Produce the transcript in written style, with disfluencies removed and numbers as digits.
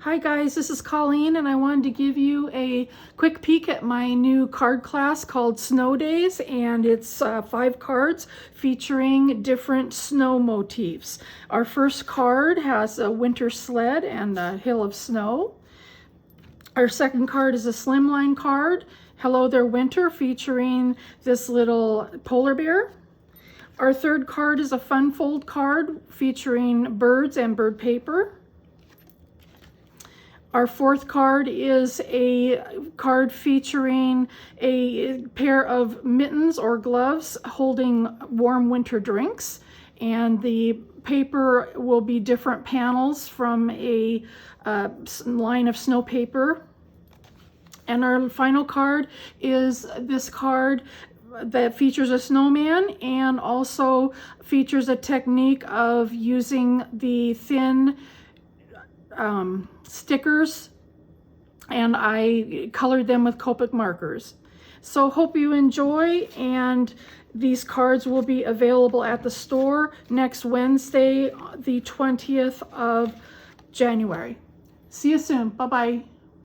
Hi guys, this is Colleen and I wanted to give you a quick peek at my new card class called Snow Days, and it's 5 cards featuring different snow motifs. Our first card has a winter sled and a hill of snow. Our second card is a Slimline Card, Hello There Winter, featuring this little polar bear. Our third card is a fun fold card featuring birds and bird paper. Our fourth card is a card featuring a pair of mittens or gloves holding warm winter drinks, and the paper will be different panels from a line of snow paper. And our final card is this card that features a snowman and also features a technique of using the thin stickers, and I colored them with Copic markers. So hope you enjoy, and these cards will be available at the store next Wednesday, the 20th of January. See you soon. Bye-bye.